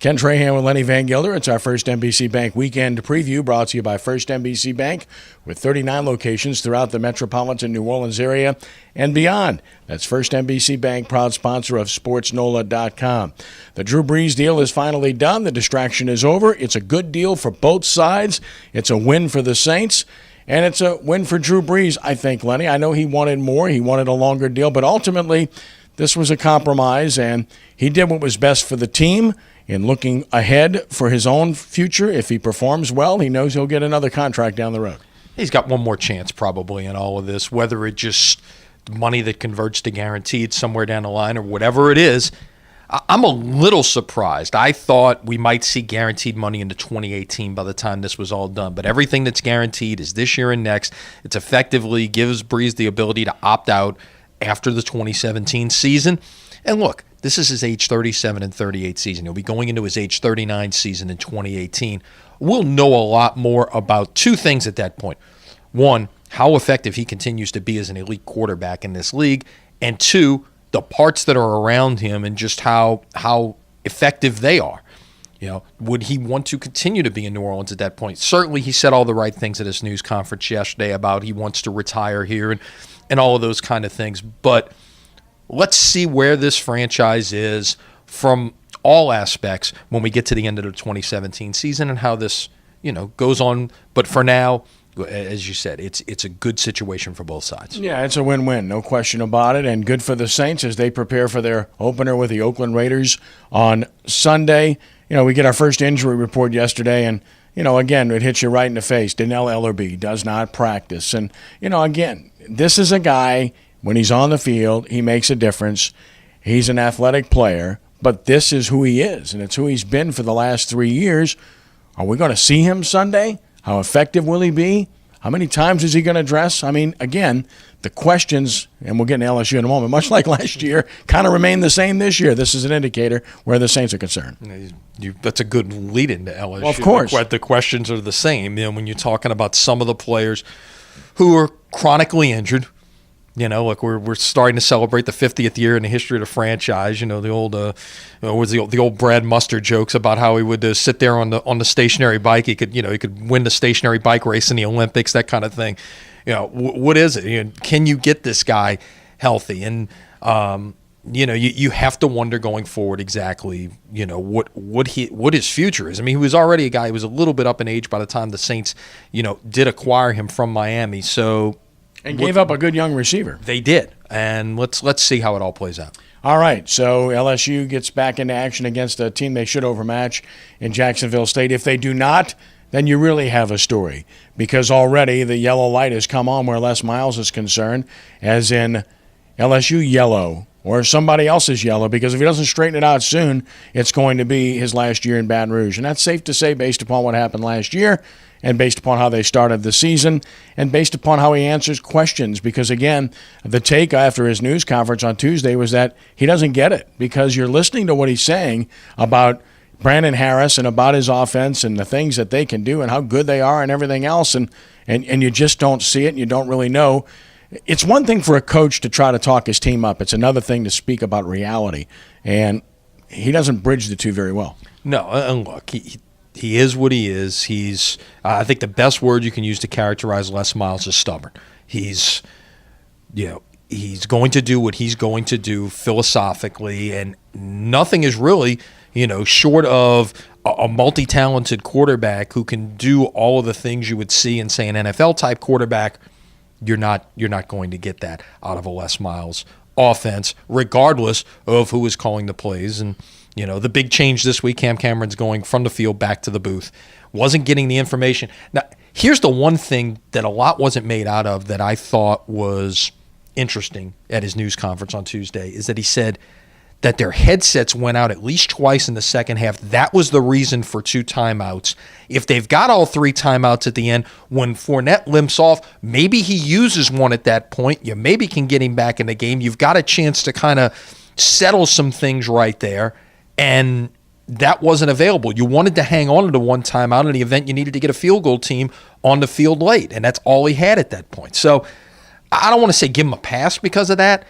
Ken Trahan with Lenny Vangilder. It's our First NBC Bank weekend preview brought to you by First NBC Bank with 39 locations throughout the metropolitan New Orleans area and beyond. That's First NBC Bank, proud sponsor of SportsNOLA.com. The Drew Brees deal is finally done. The distraction is over. It's a good deal for both sides. It's a win for the Saints. And it's a win for Drew Brees, I think, Lenny. I know he wanted more. He wanted a longer deal. But ultimately, this was a compromise, and he did what was best for the team. In looking ahead for his own future, if he performs well, he knows he'll get another contract down the road. He's got one more chance probably in all of this, whether it just money that converts to guaranteed somewhere down the line or whatever it is. I'm a little surprised. I thought we might see guaranteed money into 2018 by the time this was all done. But everything that's guaranteed is this year and next. It's effectively gives Brees the ability to opt out after the 2017 season. And look, this is his age 37 and 38 season. He'll be going into his age 39 season in 2018. We'll know a lot more about two things at that point. One, how effective he continues to be as an elite quarterback in this league. And two, the parts that are around him and just how effective they are. You know, would he want to continue to be in New Orleans at that point? Certainly he said all the right things at his news conference yesterday about he wants to retire here and all of those kind of things. But let's see where this franchise is from all aspects when we get to the end of the 2017 season and how this, goes on. But for now, as you said, it's a good situation for both sides. Yeah, it's a win-win, no question about it, and good for the Saints as they prepare for their opener with the Oakland Raiders on Sunday. We get our first injury report yesterday, and, again, it hits you right in the face. Donnell Ellerbe does not practice. And, again, this is a guy, when he's on the field, he makes a difference. He's an athletic player, but this is who he is, and it's who he's been for the last 3 years. Are we going to see him Sunday? How effective will he be? How many times is he going to dress? I mean, again, the questions, and we'll get into LSU in a moment, much like last year, kind of remain the same this year. This is an indicator where the Saints are concerned. That's a good lead into LSU. Well, of course. The questions are the same. When you're talking about some of the players who are chronically injured, like we're starting to celebrate the 50th year in the history of the franchise. The old the old Brad Mustard jokes about how he would sit there on the stationary bike. He could win the stationary bike race in the Olympics, that kind of thing. What is it? Can you get this guy healthy? And you have to wonder going forward exactly what his future is. I mean, he was already a guy who was a little bit up in age by the time the Saints did acquire him from Miami. So. And gave up a good young receiver. They did. And let's see how it all plays out. All right, so LSU gets back into action against a team they should overmatch in Jacksonville State. If they do not, then you really have a story, because already the yellow light has come on where Les Miles is concerned, as in LSU yellow or somebody else's yellow, because if he doesn't straighten it out soon, it's going to be his last year in Baton Rouge. And that's safe to say based upon what happened last year and based upon how they started the season and based upon how he answers questions. Because, again, the take after his news conference on Tuesday was that he doesn't get it, because you're listening to what he's saying about Brandon Harris and about his offense and the things that they can do and how good they are and everything else, and you just don't see it and you don't really know. It's one thing for a coach to try to talk his team up. It's another thing to speak about reality. And he doesn't bridge the two very well. No, and look, he is what he is. He's I think the best word you can use to characterize Les Miles is stubborn. He's going to do what he's going to do philosophically, and nothing is really, short of a multi-talented quarterback who can do all of the things you would see in, say, an NFL-type quarterback. You're not going to get that out of a Les Miles offense, regardless of who is calling the plays. And, the big change this week, Cam Cameron's going from the field back to the booth. Wasn't getting the information. Now, here's the one thing that a lot wasn't made out of that I thought was interesting at his news conference on Tuesday, is that he said that their headsets went out at least twice in the second half. That was the reason for 2 timeouts. If they've got all 3 timeouts at the end, when Fournette limps off, maybe he uses one at that point. You maybe can get him back in the game. You've got a chance to kind of settle some things right there, and that wasn't available. You wanted to hang on to the 1 timeout in the event you needed to get a field goal team on the field late, and that's all he had at that point. So I don't want to say give him a pass because of that.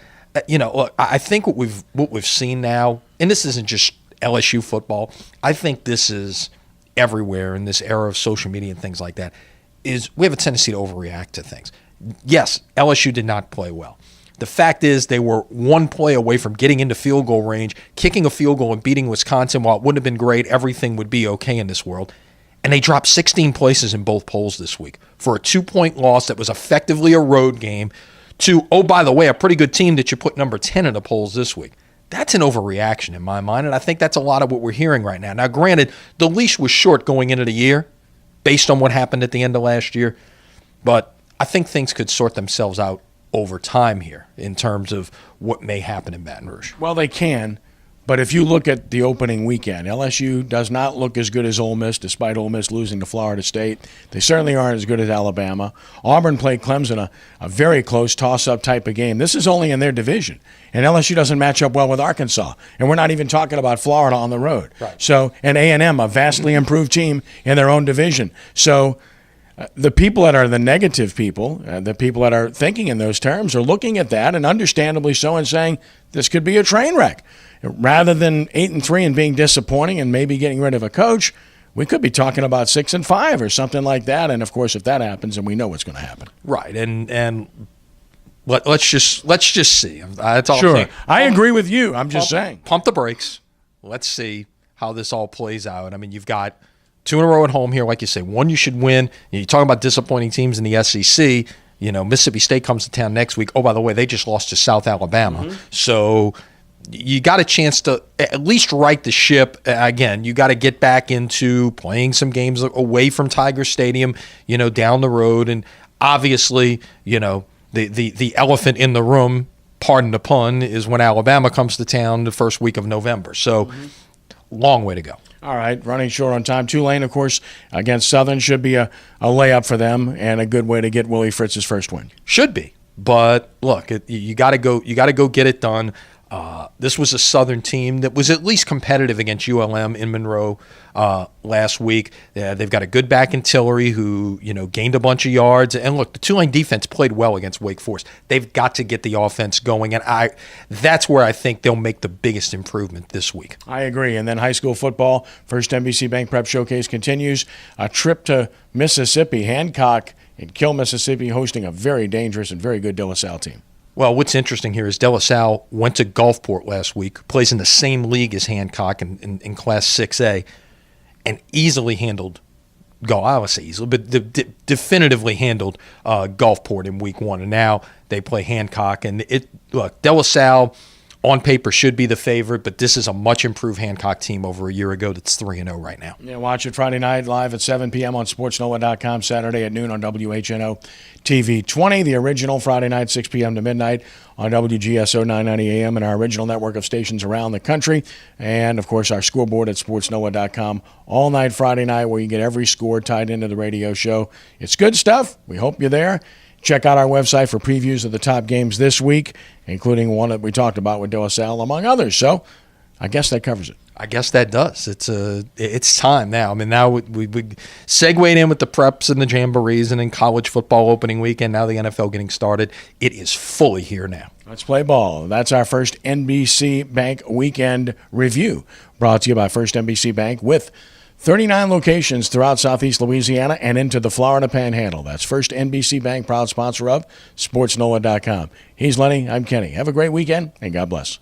Look, I think what we've seen now, and this isn't just LSU football. I think this is everywhere in this era of social media and things like that, is we have a tendency to overreact to things. Yes, LSU did not play well. The fact is they were one play away from getting into field goal range, kicking a field goal and beating Wisconsin. While it wouldn't have been great, everything would be okay in this world. And they dropped 16 places in both polls this week for a 2-point loss that was effectively a road game to, oh, by the way, a pretty good team that you put number 10 in the polls this week. That's an overreaction in my mind, and I think that's a lot of what we're hearing right now. Now, granted, the leash was short going into the year based on what happened at the end of last year, but I think things could sort themselves out over time here in terms of what may happen in Baton Rouge. Well, they can, but if you look at the opening weekend, LSU does not look as good as Ole Miss, despite Ole Miss losing to Florida State. They certainly aren't as good as Alabama. Auburn played Clemson, a very close toss-up type of game. This is only in their division, and LSU doesn't match up well with Arkansas, and we're not even talking about Florida on the road. Right. So, and A&M, a vastly improved team in their own division. So the people that are the negative people, the people that are thinking in those terms, are looking at that, and understandably so, and saying this could be a train wreck. Rather than 8-3 and being disappointing and maybe getting rid of a coach, we could be talking about 6-5 or something like that. And of course, if that happens, and we know what's going to happen, right? And let's just see. That's all. Sure, I agree with you. I'm just saying, pump the brakes. Let's see how this all plays out. I mean, you've got 2 in a row at home here, like you say. One you should win. You're talking about disappointing teams in the SEC. You know, Mississippi State comes to town next week. Oh, by the way, they just lost to South Alabama. Mm-hmm. So you got a chance to at least right the ship. Again, you got to get back into playing some games away from Tiger Stadium, you know, down the road. And obviously, you know, the elephant in the room, pardon the pun, is when Alabama comes to town the first week of November. So long way to go. All right, running short on time. Tulane, of course, against Southern should be a layup for them and a good way to get Willie Fritz's first win. Should be, but look, you got to go. You got to go get it done. This was a Southern team that was at least competitive against ULM in Monroe last week. They've got a good back in Tillery who, you know, gained a bunch of yards. And look, the Tulane defense played well against Wake Forest. They've got to get the offense going, and that's where I think they'll make the biggest improvement this week. I agree. And then high school football, First NBC Bank Prep Showcase continues. A trip to Mississippi, Hancock and Kill, Mississippi, hosting a very dangerous and very good De La Salle team. Well, what's interesting here is De La Salle went to Gulfport last week, plays in the same league as Hancock in Class 6A, and easily handled I would say easily, but definitively handled Gulfport in week 1. And now they play Hancock. And look, De La Salle on paper should be the favorite, but this is a much improved Hancock team over a year ago that's 3-0 right now. Yeah, watch it Friday night live at 7 p.m. on SportsNOLA.com, Saturday at noon on WHNO TV 20, the original Friday night, 6 p.m. to midnight on WGSO 990 AM and our original network of stations around the country. And, of course, our scoreboard at SportsNOLA.com all night Friday night where you get every score tied into the radio show. It's good stuff. We hope you're there. Check out our website for previews of the top games this week, including one that we talked about with De La Salle, among others. So I guess that covers it. I guess that does. It's time now. I mean, now we segued in with the preps and the jamborees and in college football opening weekend. Now the NFL getting started. It is fully here now. Let's play ball. That's our First NBC Bank weekend review, brought to you by First NBC Bank with 39 locations throughout Southeast Louisiana and into the Florida Panhandle. That's First NBC Bank, proud sponsor of SportsNOLA.com. He's Lenny. I'm Kenny. Have a great weekend, and God bless.